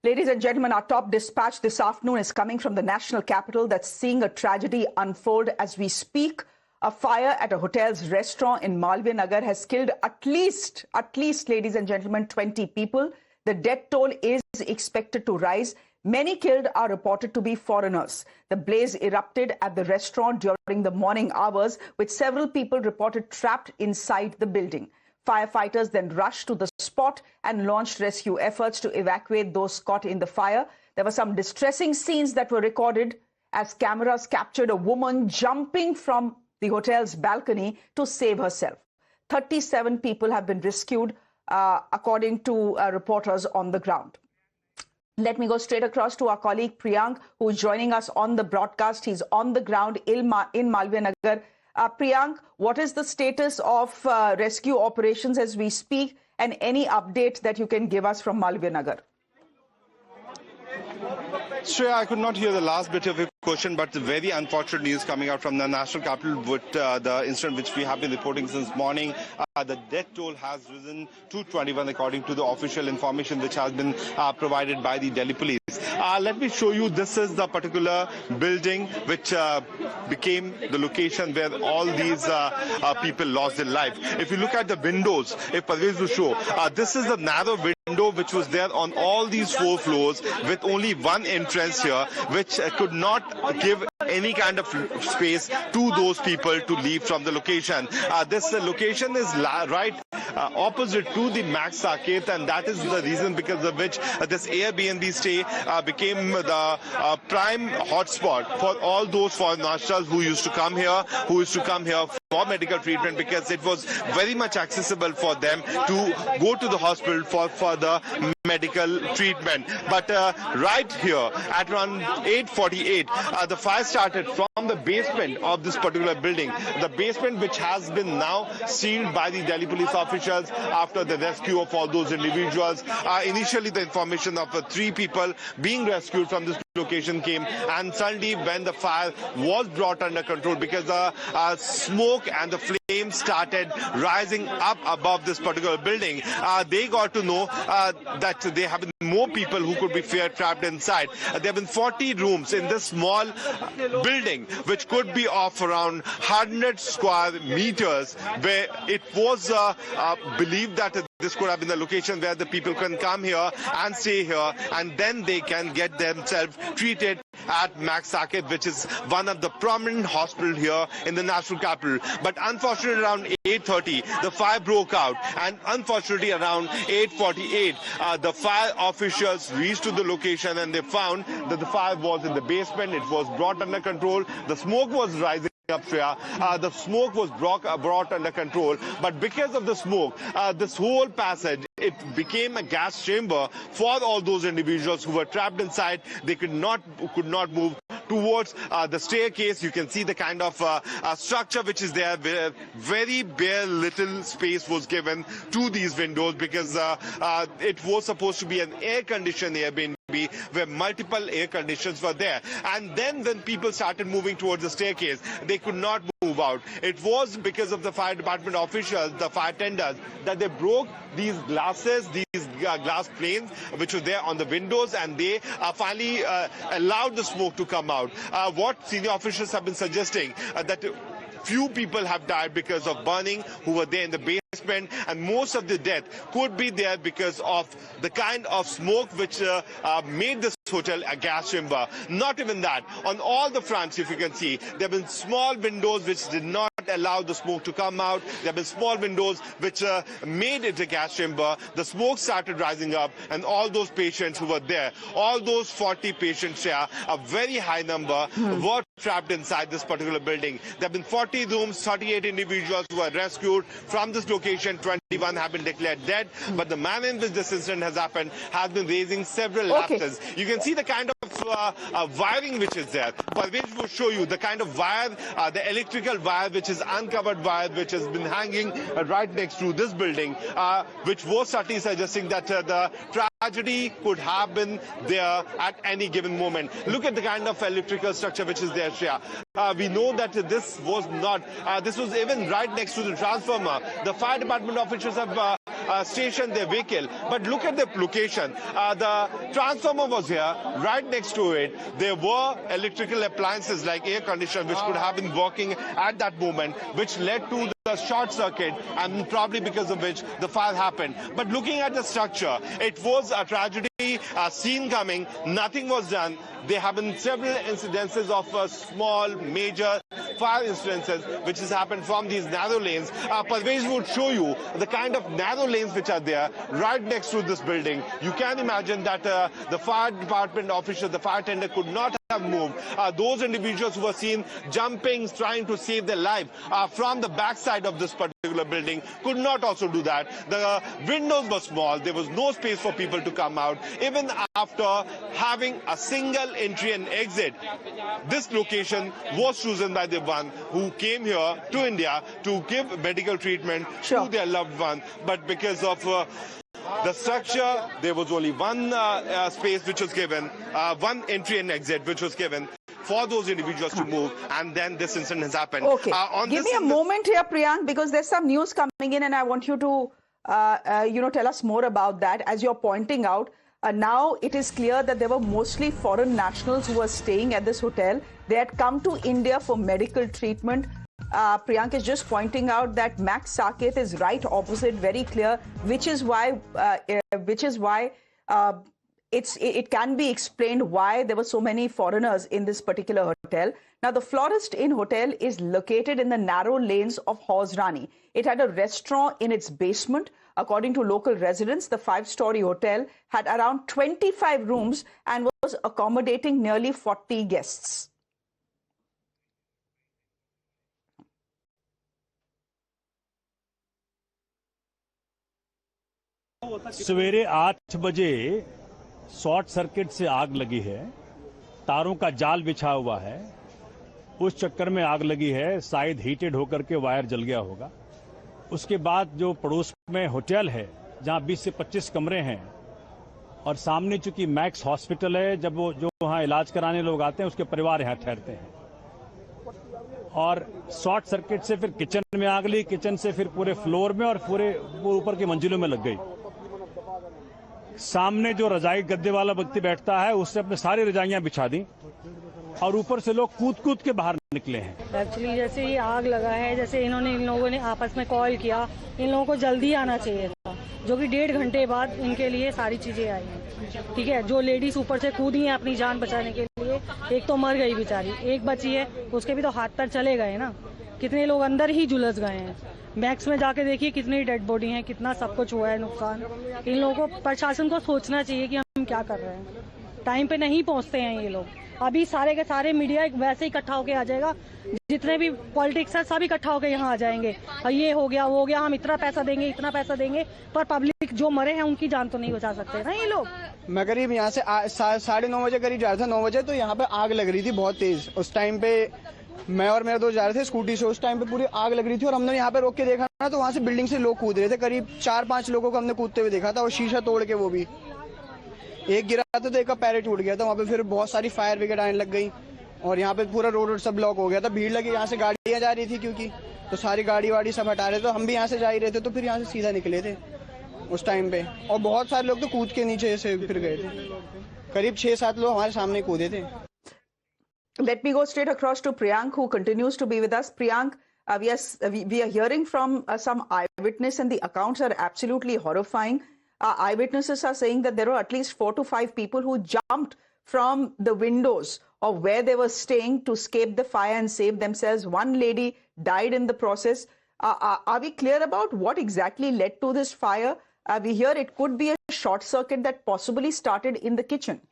Ladies and gentlemen, our top dispatch this afternoon is coming from the national capital that's seeing a tragedy unfold as we speak. A fire at a hotel's restaurant in Malviya Nagar has killed at least, ladies and gentlemen, 20 people. The death toll is expected to rise. Many killed are reported to be foreigners. The blaze erupted at the restaurant during the morning hours, with several people reported trapped inside the building. Firefighters then rushed to the spot and launched rescue efforts to evacuate those caught in the fire. There were some distressing scenes that were recorded as cameras captured a woman jumping from the hotel's balcony to save herself. 37 people have been rescued, according to reporters on the ground. Let me go straight across to our colleague Priyank, who is joining us on the broadcast. He's on the ground in Malviya Nagar. Priyank, what is the status of rescue operations as we speak, and any update that you can give us from Malviya Nagar? Shreya, I could not hear the last bit of your question, but the very unfortunate news coming out from the national capital with the incident which we have been reporting since morning. The death toll has risen to 21 according to the official information which has been provided by the Delhi police. Let me show you, this is the particular building which became the location where all these people lost their life. If you look at the windows, if Parvez will show, this is the narrow window which was there on all these 4 floors with only one entrance here, which could not give any kind of space to those people to leave from the location. This location is right opposite to the Max Saket, and that is the reason because of which this Airbnb stay became the prime hotspot for all those foreign nationals who used to come here, for medical treatment, because it was very much accessible for them to go to the hospital for the medical treatment. But right here at around 8:48, the fire started from the basement of this particular building, the basement which has been now sealed by the Delhi police officials after the rescue of all those individuals. Initially, the information of 3 people being rescued from this location came, and suddenly when the fire was brought under control, because the smoke and the flames started rising up above this particular building, they got to know that there have been more people who could be trapped inside. There have been 40 rooms in this small building, which could be of around 100 square meters, where it was believed that this could have been the location where the people can come here and stay here, and then they can get themselves treated at Max Saket, which is one of the prominent hospitals here in the national capital. But unfortunately, around 8:30, the fire broke out, and unfortunately, around 8:48, the fire officials reached to the location, and they found that the fire was in the basement. It was brought under control. The smoke was rising up, Shreya. The smoke was brought under control, but because of the smoke, this whole passage, it became a gas chamber for all those individuals who were trapped inside. They could not move towards the staircase. You can see the kind of structure which is there, where very bare little space was given to these windows, because it was supposed to be an air-conditioned Airbnb where multiple air conditions were there. And then when people started moving towards the staircase, they could not move out. It was because of the fire department officials, the fire tenders, that they broke these glasses, these glass planes which were there on the windows, and they finally allowed the smoke to come out. What senior officials have been suggesting, that few people have died because of burning who were there in the basement, and most of the death could be there because of the kind of smoke which made this hotel a gas chamber. Not even that. On all the fronts, if you can see, there have been small windows which did not allow the smoke to come out. There have been small windows which made it a gas chamber. The smoke started rising up, and all those patients who were there, all those 40 patients here, a very high number, were trapped inside this particular building. There have been 40 rooms, 38 individuals who were rescued from this location. 21 have been declared dead, but the man in which this incident has happened has been raising several laughs. You can see the kind of wiring which is there. Parvez will show you the kind of wire, the electrical wire, which is uncovered wire, which has been hanging right next to this building, which was certainly suggesting that the tragedy could have been there at any given moment. Look at the kind of electrical structure which is there, Shreya. We know that this was not, this was even right next to the transformer. The fire department officials have stationed their vehicle. But look at the location. The transformer was here, right next to it. There were electrical appliances like air conditioner which could have been working at that moment, which led to the short circuit, and probably because of which the fire happened. But looking at the structure, it was a tragedy seen coming. Nothing was done. There have been several incidences of small, major fire incidences which has happened from these narrow lanes. Parvez would show you the kind of narrow lanes which are there right next to this building. You can imagine that the fire department official, the fire tender could not have moved. Those individuals who were seen jumping, trying to save their life from the backside of this particular building could not also do that. The windows were small. There was no space for people to come out. Even after having a single entry and exit, this location was chosen by the one who came here to India to give medical treatment to their loved one. But because of the structure, there was only one space which was given, one entry and exit which was given for those individuals to move, and then this incident has happened. Okay, give me a moment here, Priyank, because there's some news coming in and I want you to, tell us more about that. As you're pointing out, now it is clear that there were mostly foreign nationals who were staying at this hotel. They had come to India for medical treatment. Priyank is just pointing out that Max Saket is right opposite, very clear, which is why it can be explained why there were so many foreigners in this particular hotel. Now, the Florist Inn Hotel is located in the narrow lanes of Hauz Rani. It had a restaurant in its basement. According to local residents, the 5-story hotel had around 25 rooms and was accommodating nearly 40 guests. सवेरे 8 बजे short circuit से आग लगी है। तारों का जाल बिछा हुआ है, उस चक्कर में आग लगी है। शायद हीटेड होकर के वायर जल गया होगा। उसके बाद जो पड़ोस में होटल है जहां 20 से 25 कमरे हैं और सामने चूंकि मैक्स हॉस्पिटल है, जब वो जो वहां इलाज कराने लोग आते हैं उसके परिवार यहां ठहरते हैं, और शॉर्ट सर्किट से फिर किचन में आग लगी, किचन से फिर पूरे फ्लोर में और पूरे ऊपर की मंजिलों में लग गई। सामने जो रजाई गद्दे वाला व्यक्ति बैठता है उससे अपने सारी रजाइयां बिछा दी और ऊपर से लोग कूद कूद के बाहर निकले हैं। एक्चुअली जैसे ये आग लगा है, जैसे इन लोगों ने आपस में कॉल किया, इन लोगों को जल्दी आना चाहिए था, जो कि 1.5 घंटे बाद इनके लिए सारी चीजें आई हैं। ठीक है, जो लेडीज ऊपर से कूदी हैं अपनी जान बचाने के लिए, एक तो मर गई बेचारी, एक बची है, उसके भी तो हाथ पैर चले गए ना। कितने लोग अंदर ही झुलस गए हैं। मैक्स में जाके देखिए कितनी डेड बॉडी है, कितना सब कुछ हुआ है नुकसान। इन लोगों को, प्रशासन को सोचना चाहिए कि हम क्या कर रहे हैं। टाइम पे नहीं पहुंचते हैं ये लोग। अभी सारे के सारे मीडिया वैसे ही इकट्ठा होके आ जाएगा, जितने भी पॉलिटिक्स है सब इकट्ठा होके यहाँ आ जाएंगे, ये हो गया वो हो गया, हम इतना पैसा देंगे इतना पैसा देंगे, पर पब्लिक जो मरे हैं उनकी जान तो नहीं बचा सकते ना ये लोग। मैं करीब यहाँ से 9:30 बजे करीब जा रहा था, 9 बजे, तो यहाँ पे आग लग रही थी बहुत तेज। उस टाइम पे मैं और मेरे दोस्त जा रहे थे स्कूटी से, उस टाइम पे पूरी आग लग रही थी और हमने यहाँ पे रोक के देखा ना, तो वहाँ से बिल्डिंग से लोग कूद रहे थे। करीब 4-5 लोगों को हमने कूदते हुए देखा था, और शीशा तोड़ के, वो भी एक गिरा था तो एक का पैर टूट गया था। वहाँ पे फिर बहुत सारी फायर ब्रिगेड आने लग गई और यहाँ पे पूरा रोड सब ब्लॉक हो गया था। भीड़ लगी, यहाँ से गाड़ियाँ जा रही थी क्योंकि, तो सारी गाड़ी वाड़ी सब हटा रहे थे। हम भी यहाँ से जा ही रहे थे, तो फिर यहाँ से सीधा निकले थे उस टाइम पे, और बहुत सारे लोग तो कूद के नीचे से फिर गए थे। करीब 6-7 लोग हमारे सामने कूदे थे। Let me go straight across to Priyank, who continues to be with us. Priyank, we are hearing from some eyewitness, and the accounts are absolutely horrifying. Eyewitnesses are saying that there were at least 4 to 5 people who jumped from the windows of where they were staying to escape the fire and save themselves. One lady died in the process. Are we clear about what exactly led to this fire? We hear it could be a short circuit that possibly started in the kitchen.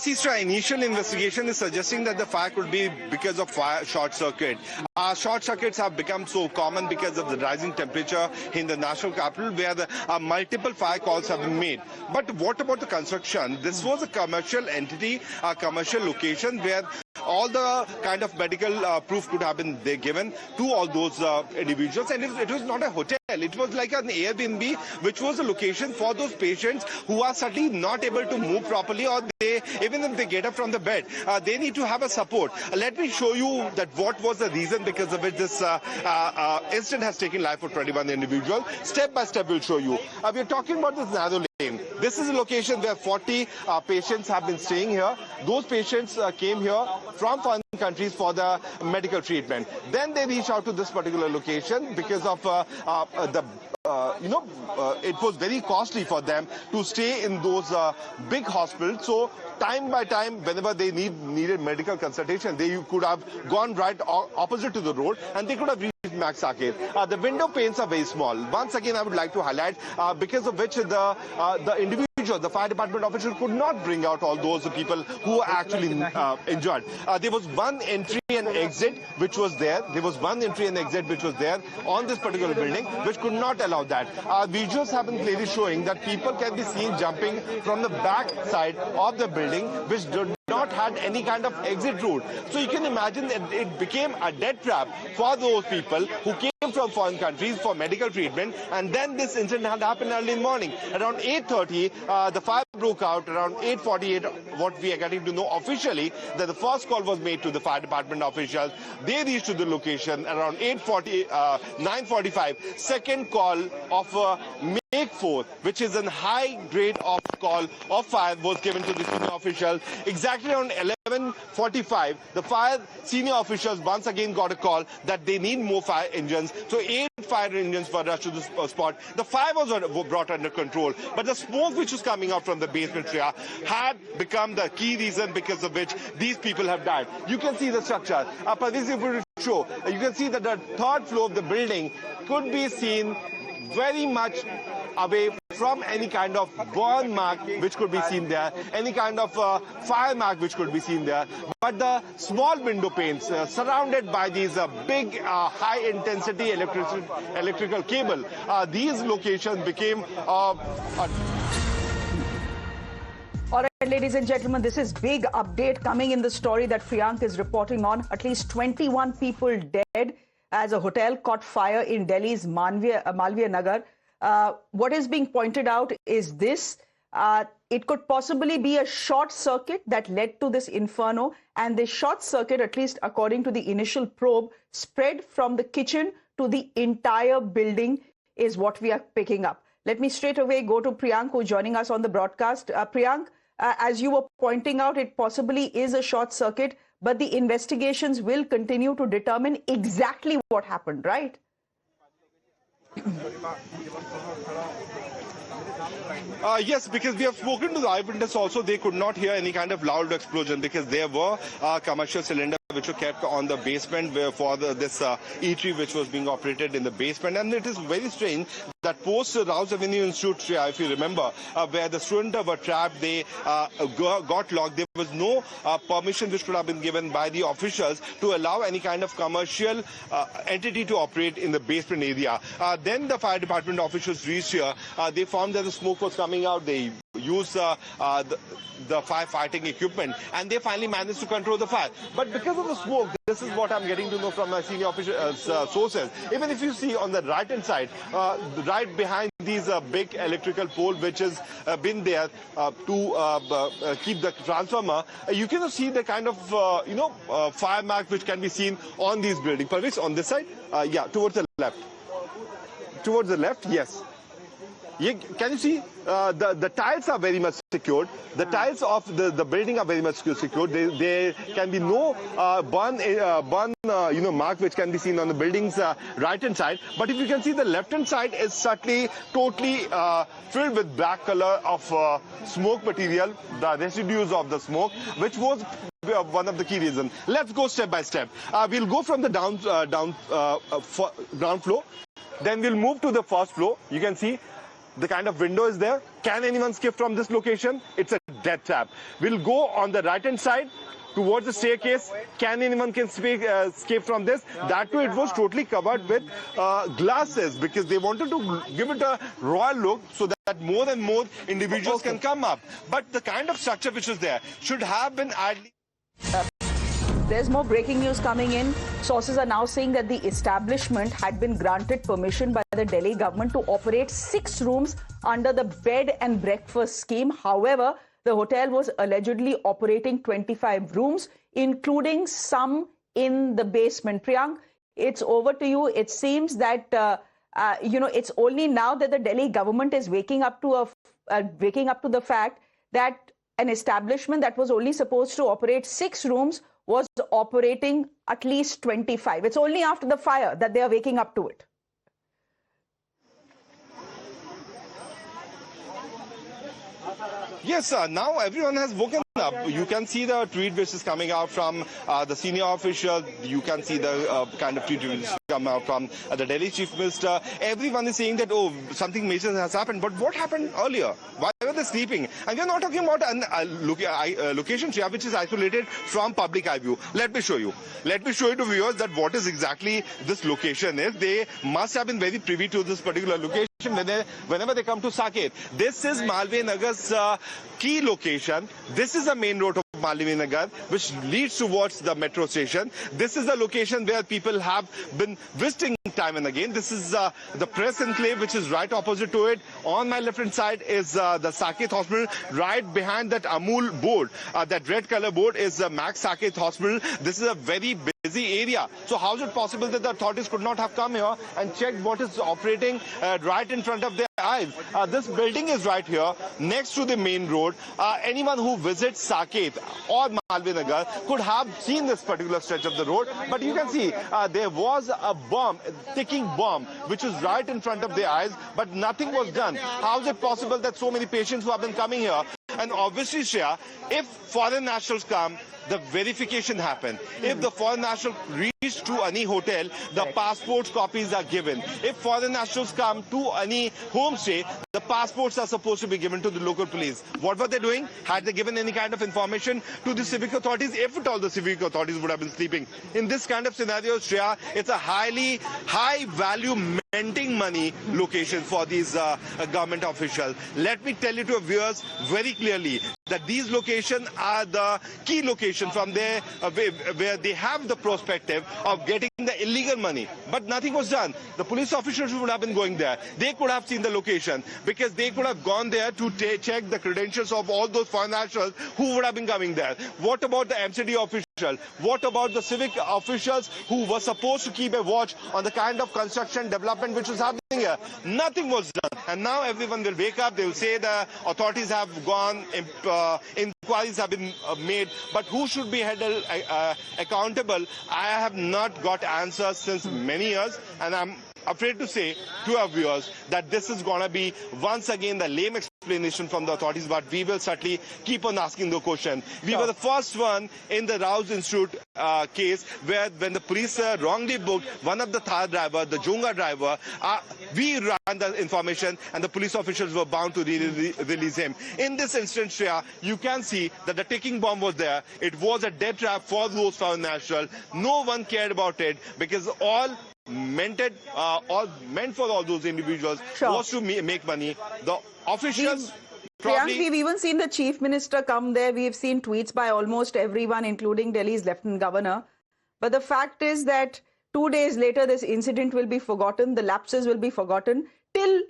Sistra, initial investigation is suggesting that the fire could be because of short circuit. Short circuits have become so common because of the rising temperature in the national capital, where the multiple fire calls have been made. But what about the construction? This was a commercial entity, a commercial location where all the kind of medical proof could have been given to all those individuals. And it was not a hotel. It was like an Airbnb, which was a location for those patients who are suddenly not able to move properly, or even if they get up from the bed, they need to have a support. Let me show you that what was the reason because of which this incident has taken life of 21 individuals. Step by step, we'll show you. We are talking about this narrow lane. This is a location where 40 patients have been staying here. Those patients came here from foreign countries for the medical treatment. Then they reached out to this particular location because of it was very costly for them to stay in those big hospitals. So time by time, whenever they needed medical consultation, they could have gone right opposite to the road and they could have reached Max Saket. The window panes are very small. Once again, I would like to highlight because of which the individual, the fire department official could not bring out all those people who were actually injured. There was one entry and exit which was there. There was one entry and exit which was there on this particular building, which could not allow that. Visuals have been clearly showing that people can be seen jumping from the back side of the building, which did not had any kind of exit route. So you can imagine that it became a death trap for those people who came from foreign countries for medical treatment. And then this incident had happened early in the morning. Around 8:30, the fire broke out. Around 8:48, what we are getting to know officially, that the first call was made to the fire department officials. They reached to the location around 9:45. Second call of Make 4, which is a high grade of call of fire, was given to the senior official. Exactly around 11:45, the fire senior officials once again got a call that they need more fire engines. So 8 fire engines were rushed to the spot. The fire was brought under control, but the smoke which was coming out from the basement area had become the key reason because of which these people have died. You can see the structure. Parvez, if we show, you can see that the third floor of the building could be seen very much away from any kind of burn mark which could be seen there, any kind of fire mark which could be seen there. But the small window panes surrounded by these big high intensity electrical cable, these locations became All right, ladies and gentlemen, this is big update coming in the story that Priyank is reporting on. At least 21 people dead as a hotel caught fire in Delhi's Malviya Nagar. What is being pointed out is this. It could possibly be a short circuit that led to this inferno. And the short circuit, at least according to the initial probe, spread from the kitchen to the entire building is what we are picking up. Let me straight away go to Priyank, who is joining us on the broadcast. Priyank, as you were pointing out, it possibly is a short circuit, but the investigations will continue to determine exactly what happened, right? Yes, because we have spoken to the eyewitness also. They could not hear any kind of loud explosion because there were commercial cylinders which were kept on the basement for this eatery which was being operated in the basement. And it is very strange that post Rouse Avenue Institute, if you remember, where the students were trapped, they got locked. There was no permission which could have been given by the officials to allow any kind of commercial entity to operate in the basement area. Then the fire department officials reached here. They found that the smoke was coming out. They used the firefighting equipment, and they finally managed to control the fire. But because of the smoke, this is what I'm getting to know from my senior official sources. Even if you see on the right-hand side, right behind these big electrical pole which has been there to keep the transformer, you can see the kind of fire mark which can be seen on these buildings. Parvez, on this side, yeah, towards the left. Towards the left, yes. Can you see the tiles are very much secured. The tiles of the building are very much secured. There can be no mark which can be seen on the building's right hand side. But if you can see, the left hand side is certainly totally filled with black color of smoke material, the residues of the smoke, which was one of the key reasons. Let's go step by step. We'll go from the ground floor. Then we'll move to the first floor. You can see the kind of window is there. Can anyone escape from this location? It's a death trap. We'll go on the right hand side towards the staircase. Can anyone escape from this? That too, it was totally covered with glasses because they wanted to give it a royal look so that more and more individuals can come up. But the kind of structure which is there should have been ideally There's more breaking news coming in. Sources are now saying that the establishment had been granted permission by the Delhi government to operate 6 rooms under the bed and breakfast scheme. However, the hotel was allegedly operating 25 rooms, including some in the basement. Priyank, it's over to you. It seems that it's only now that the Delhi government is waking up to the fact that an establishment that was only supposed to operate 6 rooms was operating at least 25. It's only after the fire that they are waking up to it. Yes, now everyone has woken up. You can see the tweet which is coming out from the senior official. You can see the kind of tweet which is coming out from the Delhi Chief Minister. Everyone is saying that, oh, something major has happened. But what happened earlier? Why were they sleeping? And we are not talking about a location, Shreya, which is isolated from public eye view. Let me show you. Let me show you to viewers that what is exactly this location is. They must have been very privy to this particular location whenever they come to Saket. This is Malviya Nagar's key location. This is the main road of Malviya Nagar, which leads towards the metro station. This is the location where people have been visiting time and again. This is the press enclave, which is right opposite to it. On my left hand side is the Saket Hospital. Right behind that Amul board, that red color board, is the Max Saket Hospital. This is a very busy area. So how is it possible that the authorities could not have come here and checked what is operating right in front of their eyes? This building is right here next to the main road. Anyone who visits Saket or Malviya Nagar could have seen this particular stretch of the road. But you can see there was a bomb, a ticking bomb, which is right in front of their eyes, but nothing was done. How is it possible that so many patients who have been coming here? And obviously, Shreya, if foreign nationals come, the verification happen. If the foreign national reach to any hotel, the passport copies are given. If foreign nationals come to any homestay, the passports are supposed to be given to the local police. What were they doing? Had they given any kind of information to the civic authorities? If at all the civic authorities would have been sleeping. In this kind of scenario, Shreya, it's a high value minting money location for these government officials. Let me tell you to our viewers very clearly that these locations are the key location from there where they have the perspective of getting the illegal money. But nothing was done. The police officers would have been going there. They could have seen the location because they could have gone there to check the credentials of all those foreign nationals who would have been coming there. What about the MCD official? What about the civic officials who were supposed to keep a watch on the kind of construction development which was happening here? Nothing was done. And now everyone will wake up. They will say the authorities have gone, inquiries have been made. But who should be held accountable? I have not got answers since many years. And I'm afraid to say to our viewers that this is going to be once again the lame explanation from the authorities, but we will certainly keep on asking the question. We were the first one in the Rouse Institute case where when the police wrongly booked one of the Thar driver, the Jonga driver, we ran the information and the police officials were bound to release him. In this instance, Shreya, you can see that the ticking bomb was there. It was a death trap for those foreign nationals. No one cared about it because all meant for all those individuals was to make money. The officials Priyank, we've even seen the chief minister come there. We've seen tweets by almost everyone, including Delhi's lieutenant governor. But the fact is that 2 days later, this incident will be forgotten. The lapses will be forgotten till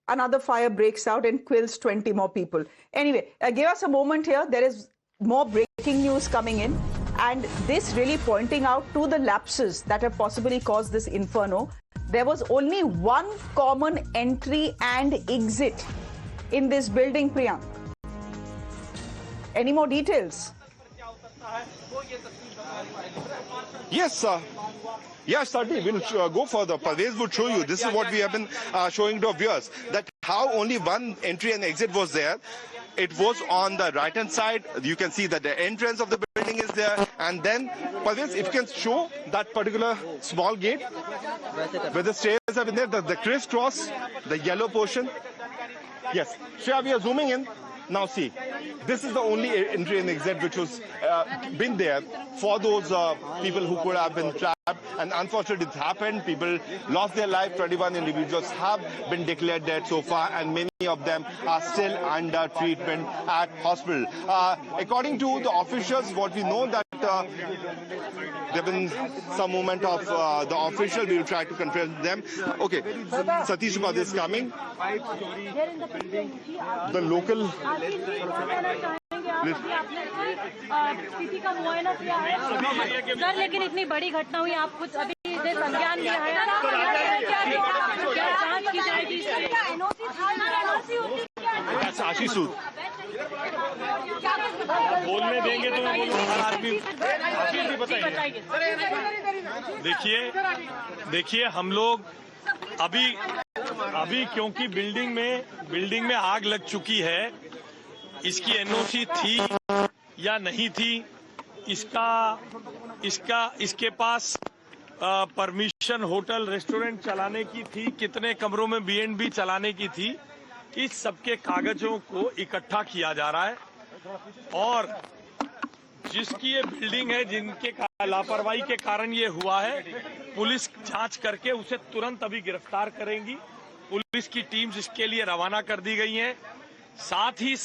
another fire breaks out and kills 20 more people. Anyway, give us a moment here. There is more breaking news coming in. And this really pointing out to the lapses that have possibly caused this inferno. There was only one common entry and exit in this building, Priyank. Any more details? Yes, sir. Yes, certainly. We'll go further. Parvez would show you. This is what we have been showing to our viewers. That how only one entry and exit was there. It was on the right-hand side. You can see that the entrance of the building is there. And then, Parvez, if you can show that particular small gate where the stairs have been there, the crisscross, the yellow portion. Yes. Shreya, we are zooming in. Now see, this is the only entry and exit which was been there for those people who could have been trapped. And unfortunately, it happened. People lost their life. 21 individuals have been declared dead so far, and many of them are still under treatment at hospital. According to the officials, what we know that there been some movement of the official. We will try to confirm them. Okay, Satish Upadhyay is coming. The local. किसी का मुआयना किया है sir, लेकिन इतनी बड़ी घटना हुई, आप कुछ अभी संज्ञान लिया है? क्या जांच की जाएगी? आशीष सूद बोलने देंगे तो मैं बोलूँगा। आशीष जी बताइए। देखिए हम लोग अभी क्योंकि बिल्डिंग में आग लग चुकी है, इसकी एनओसी थी या नहीं थी, इसके पास परमिशन होटल रेस्टोरेंट चलाने की थी, कितने कमरों में B&B चलाने की थी, इस सबके कागजों को इकट्ठा किया जा रहा है। और जिसकी ये बिल्डिंग है, जिनके लापरवाही के कारण ये हुआ है, पुलिस जांच करके उसे तुरंत अभी गिरफ्तार करेंगी। पुलिस की टीम्स इसके लिए रवाना कर दी गई हैं। साथ ही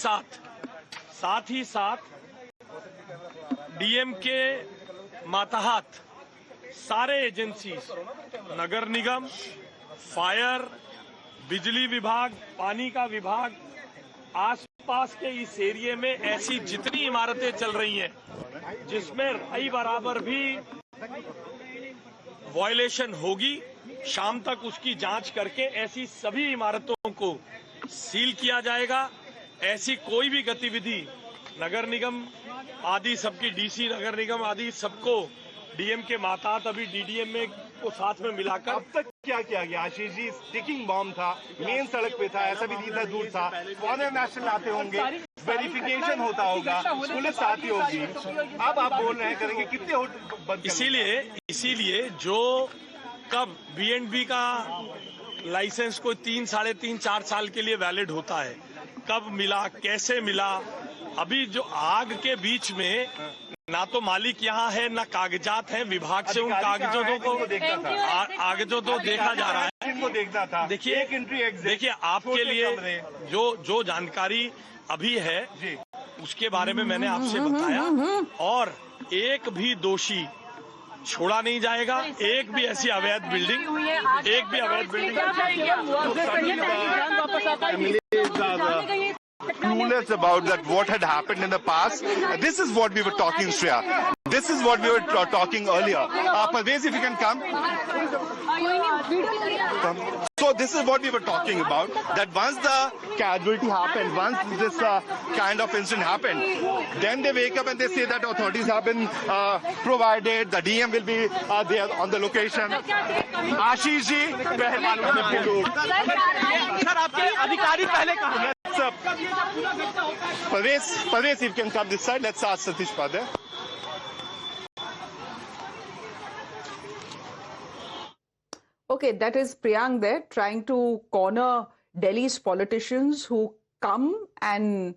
साथ डीएम के मातहत सारे एजेंसीज, नगर निगम, फायर, बिजली विभाग, पानी का विभाग, आसपास के इस एरिया में ऐसी जितनी इमारतें चल रही हैं जिसमें राई बराबर भी वायलेशन होगी, शाम तक उसकी जांच करके ऐसी सभी इमारतों को सील किया जाएगा। ऐसी कोई भी गतिविधि नगर निगम आदि सबकी डीसी नगर निगम आदि सबको डीएम के मातहत अभी डीडीएम में को साथ में मिलाकर अब तक क्या किया गया? आशीष जी, स्टिकिंग बॉम्ब था, मेन सड़क पे था, ऐसा भी नहीं था दूर था, फॉरेन नेशनल आते होंगे, वेरिफिकेशन होता होगा, पुलिस आती होगी। अब आप बोल रहे हैं करेंगे, कितने होटल बंद? इसीलिए जो कब B&B का लाइसेंस कोई 3, साढ़े 3, 4 साल के लिए वैलिड होता है, कब मिला, कैसे मिला, अभी जो आग के बीच में ना तो मालिक यहाँ है, ना कागजात हैं, विभाग से उन कागजों को देखा जा रहा है। देखता था। देखिए आपके लिए जो जानकारी अभी है उसके बारे में मैंने आपसे बताया, और एक भी दोषी छोड़ा नहीं जाएगा। एक भी ऐसी अवैध building clueless about that what had happened in the past. This is what we were talking, Shreya. This is what we were talking earlier. Parvez, if you can come. So this is what we were talking about, that once the casualty happened, once this kind of incident happened, then they wake up and they say that authorities have been provided, the DM will be there on the location. Ashish ji, sir आपके अधिकारी पहले कहाँ हैं? Parvez, if you can come this side, let's ask Satish Upadhyay. Okay, that is Priyank there trying to corner Delhi's politicians who come and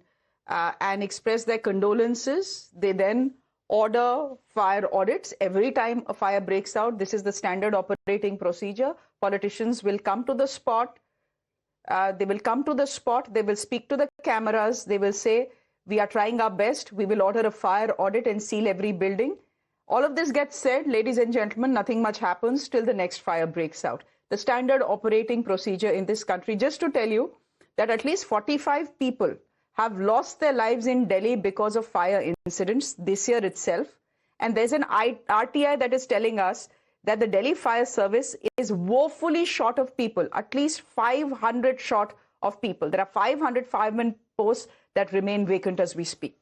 express their condolences. They then order fire audits. Every time a fire breaks out, this is the standard operating procedure. Politicians will come to the spot. They will speak to the cameras. They will say, we are trying our best. We will order a fire audit and seal every building. All of this gets said, ladies and gentlemen, nothing much happens till the next fire breaks out. The standard operating procedure in this country, just to tell you that at least 45 people have lost their lives in Delhi because of fire incidents this year itself. And there's an RTI that is telling us that the Delhi Fire Service is woefully short of people, at least 500 short of people. There are 500 firemen posts that remain vacant as we speak.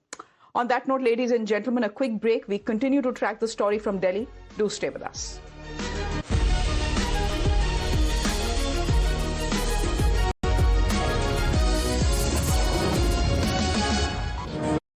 On that note, ladies and gentlemen, a quick break. We continue to track the story from Delhi. Do stay with us.